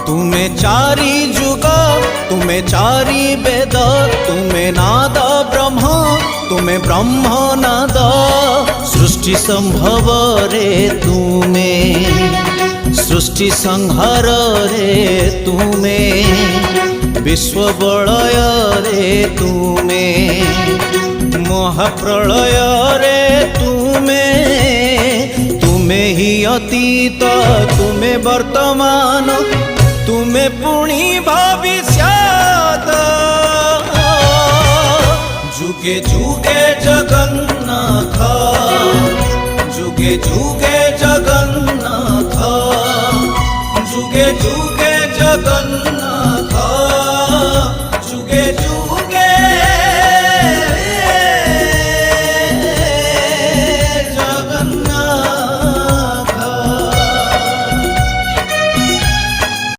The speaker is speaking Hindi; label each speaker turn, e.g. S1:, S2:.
S1: तुमे चारि जुग तुमे चारि वेद तुमे नाद ब्रह्म तुमे ब्रह्म नाद सृष्टि संभव रे तुमे सृष्टि संहार रे तुमे विश्व बलय रे तुमे महाप्रलय रे तुमे तुमे ही अतीत तुमे वर्तमान तुमे पुणी भविष्यत जुगे जुगे जगन्नाथ जुगे जुगे जगन्नाथ जुगे जुगे जगन्नाथ।